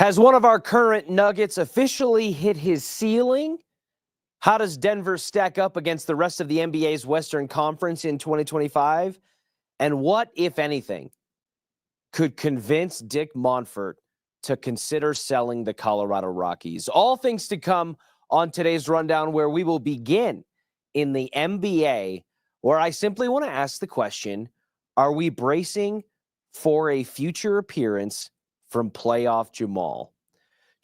Has one of our current Nuggets officially hit his ceiling? How does Denver stack up against the rest of the NBA's Western Conference in 2025? And what, if anything, could convince Dick Monfort to consider selling the Colorado Rockies? All things to come on today's rundown, where we will begin in the NBA, where I simply want to ask the question, are we bracing for a future appearance from playoff Jamal?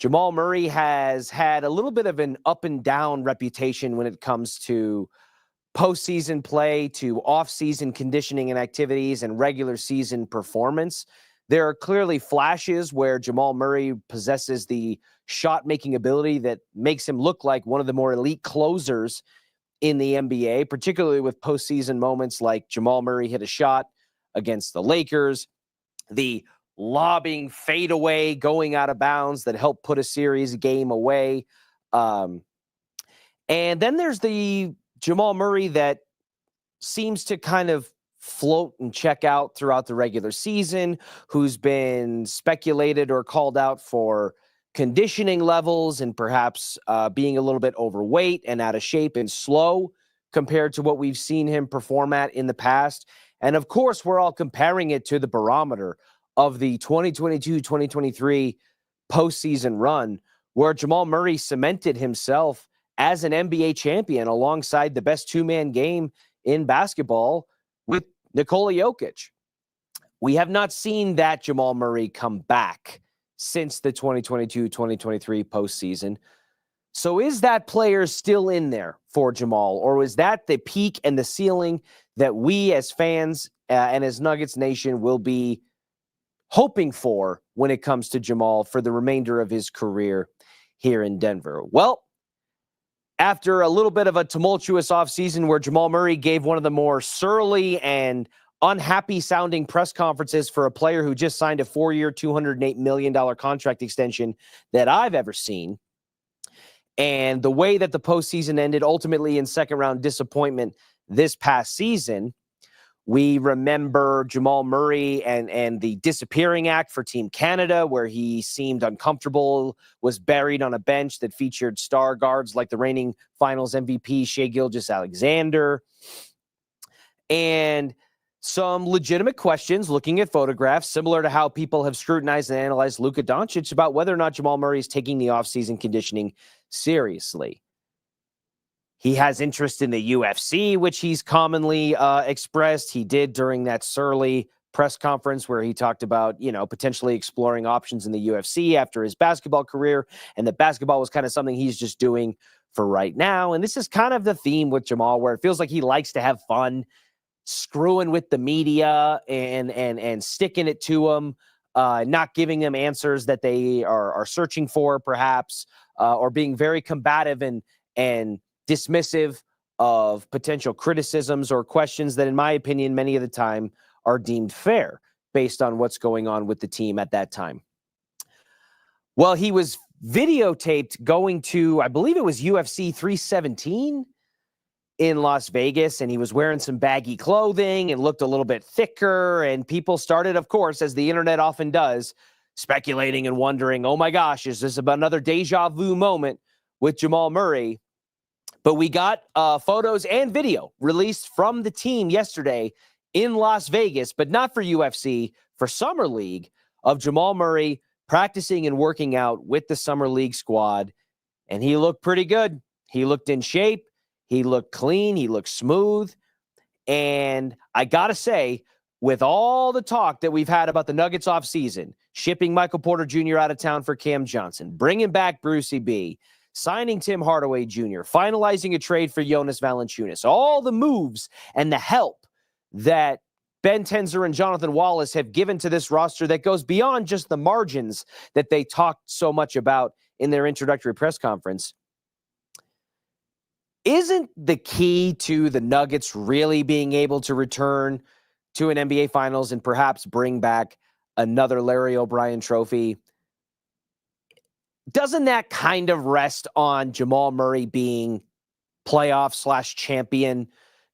Jamal Murray has had a little bit of an up and down reputation when it comes to postseason play, to off-season conditioning and activities, and regular season performance. There are clearly flashes where Jamal Murray possesses the shot-making ability that makes him look like one of the more elite closers in the NBA, particularly with postseason moments like Jamal Murray hit a shot against the Lakers, the lobbing fadeaway going out of bounds that helped put a series game away. And then there's the Jamal Murray that seems to kind of float and check out throughout the regular season, who's been speculated or called out for conditioning levels and perhaps being a little bit overweight and out of shape and slow compared to what we've seen him perform at in the past. And of course, we're all comparing it to the barometer of the 2022-2023 postseason run, where Jamal Murray cemented himself as an NBA champion alongside the best two-man game in basketball with Nikola Jokic. We have not seen that Jamal Murray come back since the 2022-2023 postseason. So is that player still in there for Jamal, or is that the peak and the ceiling that we as fans and as Nuggets Nation will be hoping for when it comes to Jamal for the remainder of his career here in Denver? Well, after a little bit of a tumultuous offseason where Jamal Murray gave one of the more surly and unhappy sounding press conferences for a player who just signed a 4-year, $208 million contract extension that I've ever seen, and the way that the postseason ended, ultimately in second round disappointment this past season, we remember Jamal Murray and the disappearing act for Team Canada, where he seemed uncomfortable, was buried on a bench that featured star guards like the reigning finals MVP, Shai Gilgeous-Alexander. And some legitimate questions looking at photographs, similar to how people have scrutinized and analyzed Luka Doncic, about whether or not Jamal Murray is taking the offseason conditioning seriously. He has interest in the UFC, which he's commonly expressed. He did during that surly press conference where he talked about, potentially exploring options in the UFC after his basketball career, and that basketball was kind of something he's just doing for right now. And this is kind of the theme with Jamal, where it feels like he likes to have fun, screwing with the media and sticking it to them, not giving them answers that they are searching for, perhaps, or being very combative and dismissive of potential criticisms or questions that, in my opinion, many of the time are deemed fair based on what's going on with the team at that time. Well, he was videotaped going to, I believe it was UFC 317 in Las Vegas, and he was wearing some baggy clothing and looked a little bit thicker, and people started, of course, as the internet often does, speculating and wondering, oh my gosh, is this about another deja vu moment with Jamal Murray? But we got photos and video released from the team yesterday in Las Vegas, but not for UFC, for Summer League, of Jamal Murray practicing and working out with the Summer League squad. And he looked pretty good. He looked in shape. He looked clean. He looked smooth. And I got to say, with all the talk that we've had about the Nuggets offseason, shipping Michael Porter Jr. out of town for Cam Johnson, bringing back Brucey B., signing Tim Hardaway Jr., finalizing a trade for Jonas Valanciunas, all the moves and the help that Ben Tenzer and Jonathan Wallace have given to this roster that goes beyond just the margins that they talked so much about in their introductory press conference. Isn't the key to the Nuggets really being able to return to an NBA Finals and perhaps bring back another Larry O'Brien trophy? Doesn't that kind of rest on Jamal Murray being playoff/champion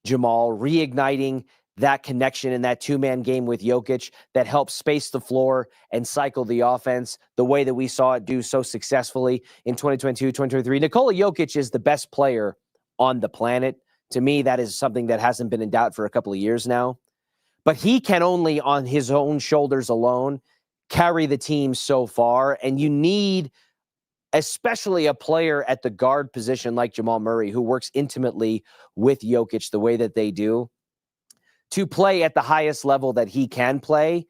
Jamal, reigniting that connection in that two-man game with Jokic that helps space the floor and cycle the offense the way that we saw it do so successfully in 2022, 2023. Nikola Jokic is the best player on the planet. To me, that is something that hasn't been in doubt for a couple of years now. But he can only, on his own shoulders alone, carry the team so far. And you need especially a player at the guard position like Jamal Murray, who works intimately with Jokic the way that they do, to play at the highest level that he can play,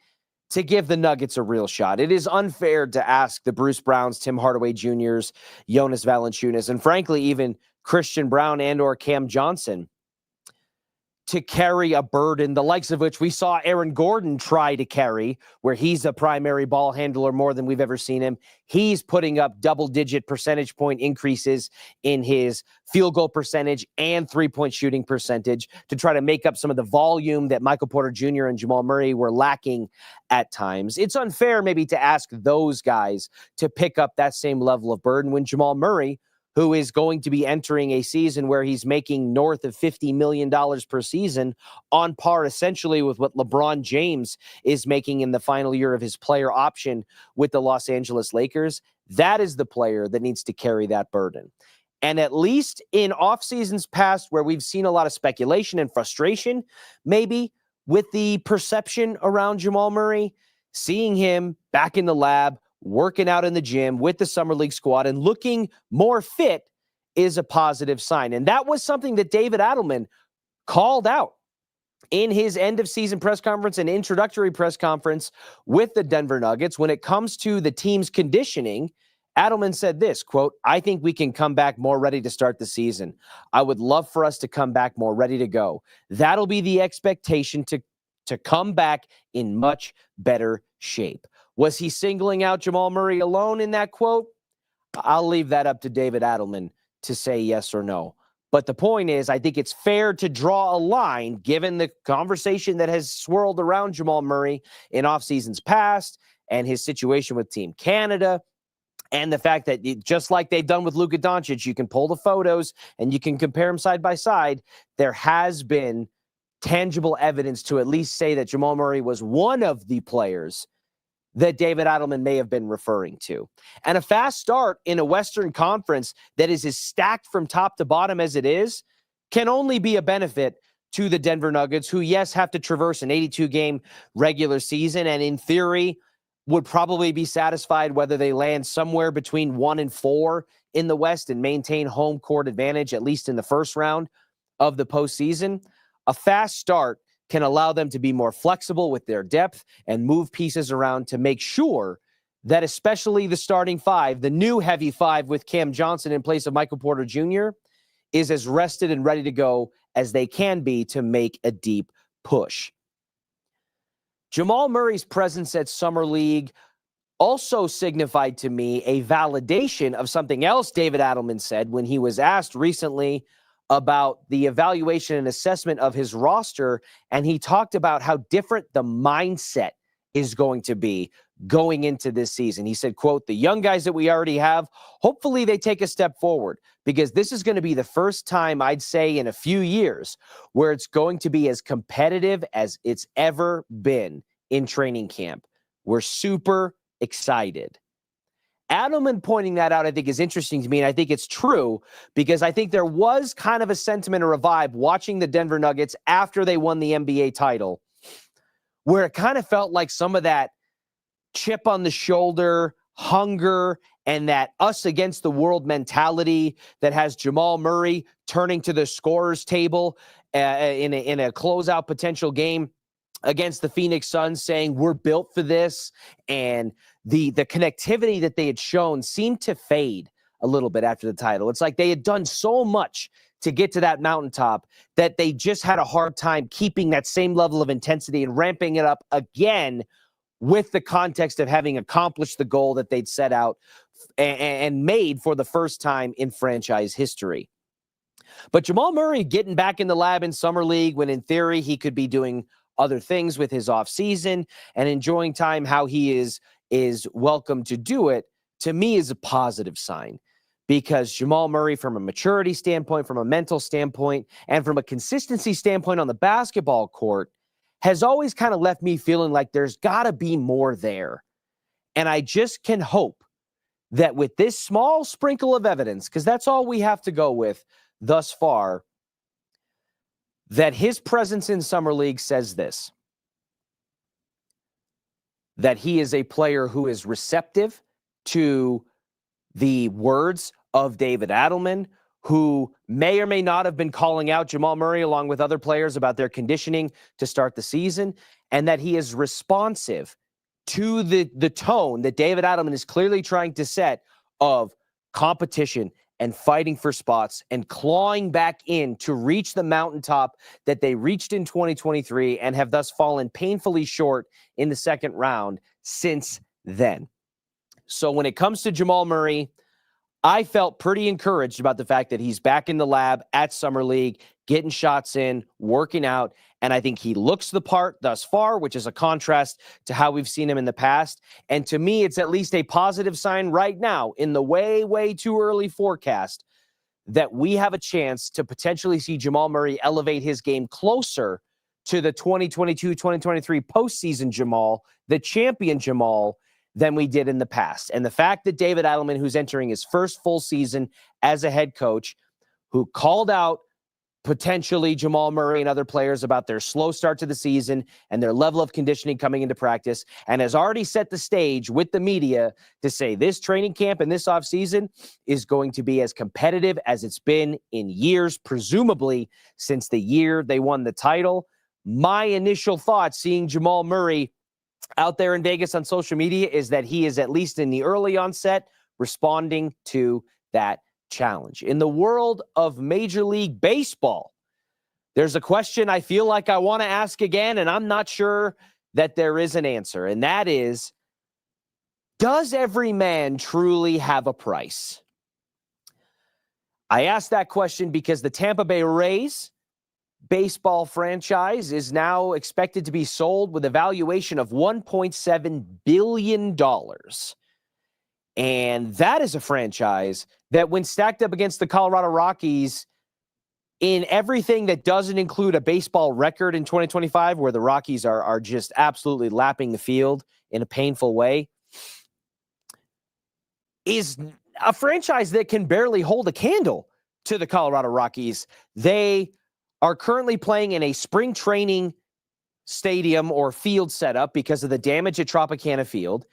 to give the Nuggets a real shot. It is unfair to ask the Bruce Browns, Tim Hardaway Jr.'s, Jonas Valanciunas, and frankly, even Christian Brown and or Cam Johnson to carry a burden, the likes of which we saw Aaron Gordon try to carry, where he's a primary ball handler more than we've ever seen him. He's putting up double-digit percentage point increases in his field goal percentage and three-point shooting percentage to try to make up some of the volume that Michael Porter Jr. and Jamal Murray were lacking at times. It's unfair maybe to ask those guys to pick up that same level of burden when Jamal Murray, who is going to be entering a season where he's making north of $50 million per season, on par essentially with what LeBron James is making in the final year of his player option with the Los Angeles Lakers. That is the player that needs to carry that burden. And at least in off seasons past, where we've seen a lot of speculation and frustration, maybe with the perception around Jamal Murray, seeing him back in the lab, working out in the gym with the Summer League squad and looking more fit is a positive sign. And that was something that David Adelman called out in his end-of-season press conference and introductory press conference with the Denver Nuggets. When it comes to the team's conditioning, Adelman said this, quote, "I think we can come back more ready to start the season. I would love for us to come back more ready to go. That'll be the expectation to come back in much better shape." Was he singling out Jamal Murray alone in that quote? I'll leave that up to David Adelman to say yes or no. But the point is, I think it's fair to draw a line, given the conversation that has swirled around Jamal Murray in off seasons past and his situation with Team Canada, and the fact that just like they've done with Luka Doncic, you can pull the photos and you can compare them side by side. There has been tangible evidence to at least say that Jamal Murray was one of the players that David Adelman may have been referring to. And a fast start in a Western Conference that is as stacked from top to bottom as it is can only be a benefit to the Denver Nuggets, who, yes, have to traverse an 82-game regular season, and in theory would probably be satisfied whether they land somewhere between 1 and 4 in the West and maintain home court advantage, at least in the first round of the postseason. A fast start can allow them to be more flexible with their depth and move pieces around to make sure that especially the starting five, the new heavy five with Cam Johnson in place of Michael Porter Jr., is as rested and ready to go as they can be to make a deep push. Jamal Murray's presence at Summer League also signified to me a validation of something else David Adelman said when he was asked recently about the evaluation and assessment of his roster, and he talked about how different the mindset is going to be going into this season. He said, quote, "The young guys that we already have, hopefully they take a step forward, because this is going to be the first time, I'd say, in a few years where it's going to be as competitive as it's ever been in training camp. We're super excited." Adelman pointing that out, I think, is interesting to me, and I think it's true, because I think there was kind of a sentiment or a vibe watching the Denver Nuggets after they won the NBA title, where it kind of felt like some of that chip on the shoulder, hunger, and that us against the world mentality that has Jamal Murray turning to the scorer's table in a closeout potential game against the Phoenix Suns, saying we're built for this, and the connectivity that they had shown seemed to fade a little bit after the title. It's like they had done so much to get to that mountaintop that they just had a hard time keeping that same level of intensity and ramping it up again with the context of having accomplished the goal that they'd set out and made for the first time in franchise history. But Jamal Murray getting back in the lab in Summer League, when in theory he could be doing other things with his offseason and enjoying time how he is welcome to do it, to me is a positive sign, because Jamal Murray, from a maturity standpoint, from a mental standpoint, and from a consistency standpoint on the basketball court, has always kind of left me feeling like there's got to be more there. And I just can hope that with this small sprinkle of evidence, because that's all we have to go with thus far, that his presence in Summer League says this, that he is a player who is receptive to the words of David Adelman, who may or may not have been calling out Jamal Murray along with other players about their conditioning to start the season, and that he is responsive to the tone that David Adelman is clearly trying to set of competition and fighting for spots and clawing back in to reach the mountaintop that they reached in 2023 and have thus fallen painfully short in the second round since then. So when it comes to Jamal Murray, I felt pretty encouraged about the fact that he's back in the lab at Summer League, getting shots in, working out, and I think he looks the part thus far, which is a contrast to how we've seen him in the past. And to me, it's at least a positive sign right now in the way, way too early forecast that we have a chance to potentially see Jamal Murray elevate his game closer to the 2022-2023 postseason Jamal, the champion Jamal, than we did in the past. And the fact that David Adelman, who's entering his first full season as a head coach, who called out potentially Jamal Murray and other players about their slow start to the season and their level of conditioning coming into practice, and has already set the stage with the media to say this training camp and this offseason is going to be as competitive as it's been in years, presumably since the year they won the title. My initial thought seeing Jamal Murray out there in Vegas on social media is that he is, at least in the early onset, responding to that challenge. In the world of Major League Baseball, there's a question I feel like I want to ask again, and I'm not sure that there is an answer, and that is, does every man truly have a price? I ask that question because the Tampa Bay Rays baseball franchise is now expected to be sold with a valuation of $1.7 billion. And that is a franchise that, when stacked up against the Colorado Rockies in everything that doesn't include a baseball record in 2025, where the Rockies are just absolutely lapping the field in a painful way, is a franchise that can barely hold a candle to the Colorado Rockies. They are currently playing in a spring training stadium or field setup because of the damage at Tropicana Field.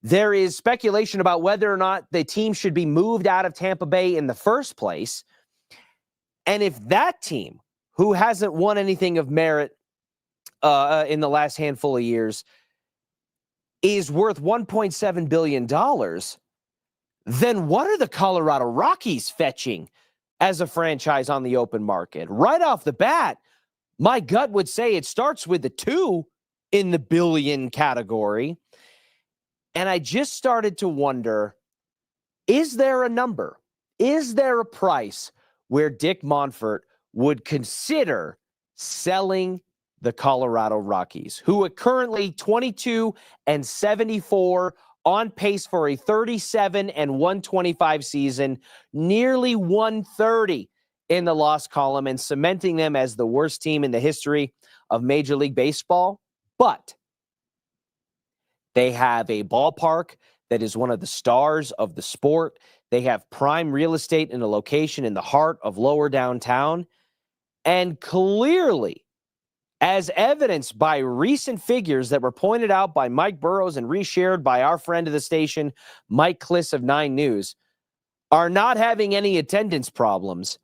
There is speculation about whether or not the team should be moved out of Tampa Bay in the first place. And if that team, who hasn't won anything of merit in the last handful of years, is worth $1.7 billion, then what are the Colorado Rockies fetching as a franchise on the open market? Right off the bat, my gut would say it starts with the 2 in the billion category. And I just started to wonder, is there a number? Is there a price where Dick Monfort would consider selling the Colorado Rockies, who are currently 22-74, on pace for a 37-125 season, nearly 130 in the loss column, and cementing them as the worst team in the history of Major League Baseball? But they have a ballpark that is one of the stars of the sport. They have prime real estate in a location in the heart of lower downtown. And clearly, as evidenced by recent figures that were pointed out by Mike Burrows and reshared by our friend of the station, Mike Kliss of 9 News, are not having any attendance problems.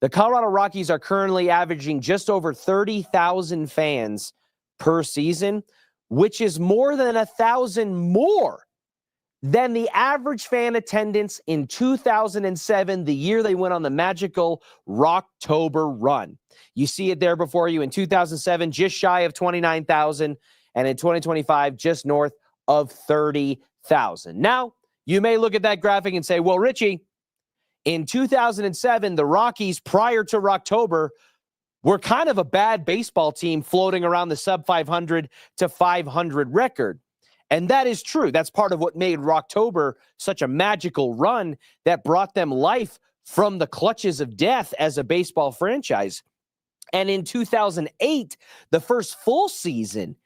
The Colorado Rockies are currently averaging just over 30,000 fans per season, which is more than 1,000 more than the average fan attendance in 2007, the year they went on the magical Rocktober run. You see it there before you. In 2007, just shy of 29,000, and in 2025, just north of 30,000. Now, you may look at that graphic and say, well, Richie, in 2007, the Rockies, prior to Rocktober, were kind of a bad baseball team floating around the sub 500 to 500 record. And that is true. That's part of what made Rocktober such a magical run that brought them life from the clutches of death as a baseball franchise. And in 2008, the first full season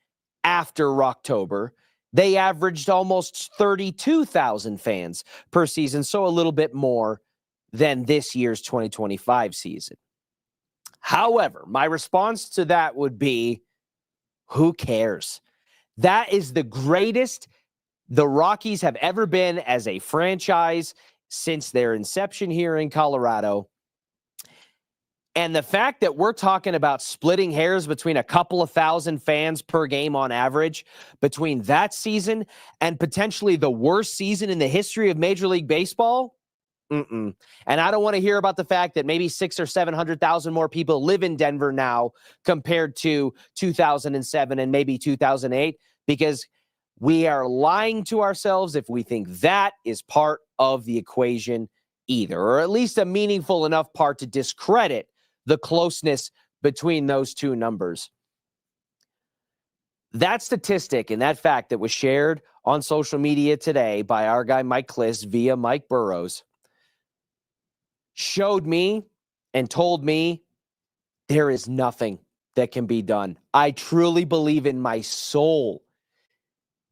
after October, they averaged almost 32,000 fans per season, so a little bit more than this year's 2025 season. However, my response to that would be, who cares? That is the greatest the Rockies have ever been as a franchise since their inception here in Colorado. And the fact that we're talking about splitting hairs between a couple of thousand fans per game on average between that season and potentially the worst season in the history of Major League Baseball, and I don't want to hear about the fact that maybe 600,000 or 700,000 more people live in Denver now compared to 2007 and maybe 2008, because we are lying to ourselves if we think that is part of the equation either, or at least a meaningful enough part to discredit the closeness between those two numbers. That statistic and that fact that was shared on social media today by our guy Mike Kliss via Mike Burrows showed me and told me there is nothing that can be done. I truly believe in my soul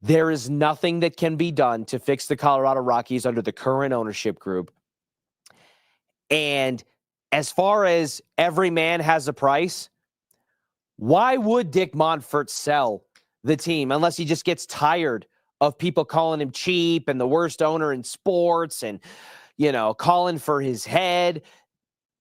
there is nothing that can be done to fix the Colorado Rockies under the current ownership group. And as far as every man has a price, why would Dick Monfort sell the team unless he just gets tired of people calling him cheap and the worst owner in sports and, calling for his head?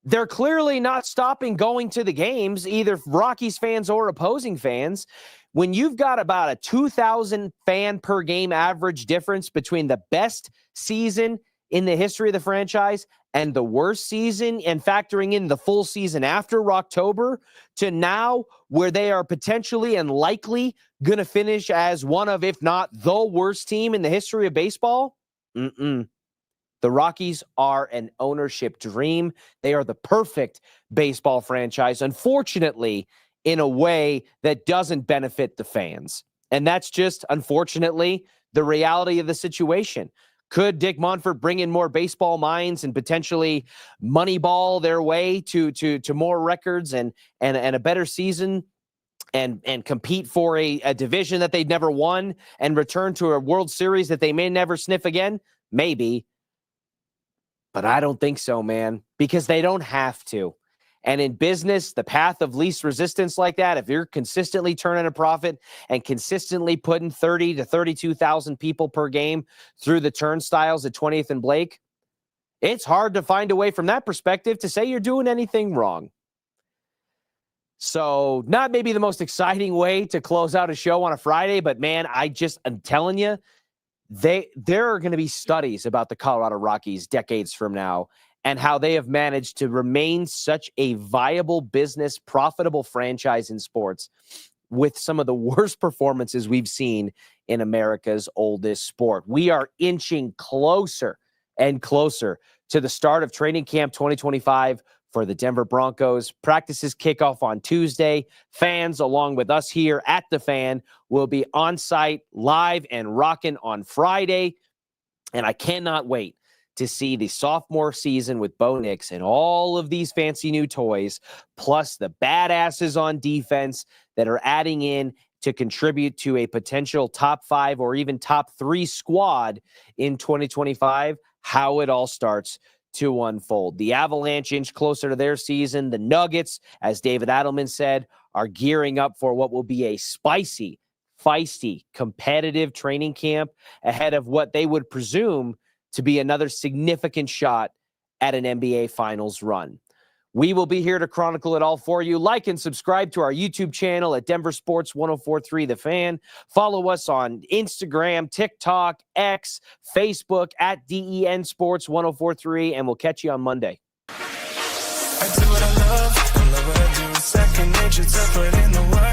They're clearly not stopping going to the games, either Rockies fans or opposing fans. When you've got about a 2,000 fan per game average difference between the best season in the history of the franchise and the worst season, and factoring in the full season after October to now, where they are potentially and likely going to finish as one of, if not the worst team in the history of baseball, the Rockies are an ownership dream. They are the perfect baseball franchise, unfortunately, in a way that doesn't benefit the fans. And that's just, unfortunately, the reality of the situation. Could Dick Monfort bring in more baseball minds and potentially moneyball their way to more records and a better season and compete for a division that they've never won and return to a World Series that they may never sniff again? Maybe. But I don't think so, man, because they don't have to. And in business, the path of least resistance like that, if you're consistently turning a profit and consistently putting 30 to 32,000 people per game through the turnstiles at 20th and Blake, it's hard to find a way from that perspective to say you're doing anything wrong. So not maybe the most exciting way to close out a show on a Friday, but man, I'm telling you, there are going to be studies about the Colorado Rockies decades from now and how they have managed to remain such a viable business, profitable franchise in sports with some of the worst performances we've seen in America's oldest sport. We are inching closer and closer to the start of training camp 2025 for the Denver Broncos. Practices kick off on Tuesday. Fans, along with us here at The Fan, will be on site live and rocking on Friday. And I cannot wait to see the sophomore season with Bo Nix and all of these fancy new toys, plus the badasses on defense that are adding in to contribute to a potential top 5 or even top 3 squad in 2025, how it all starts to unfold. The Avalanche inch closer to their season. The Nuggets, as David Adelman said, are gearing up for what will be a spicy, feisty, competitive training camp ahead of what they would presume to be another significant shot at an NBA Finals run. We will be here to chronicle it all for you. Like and subscribe to our YouTube channel at DenverSports 1043 The Fan. Follow us on Instagram, TikTok, X, Facebook at DEN Sports 1043, and we'll catch you on Monday. I do what I love what I do. Second nature to put in the work.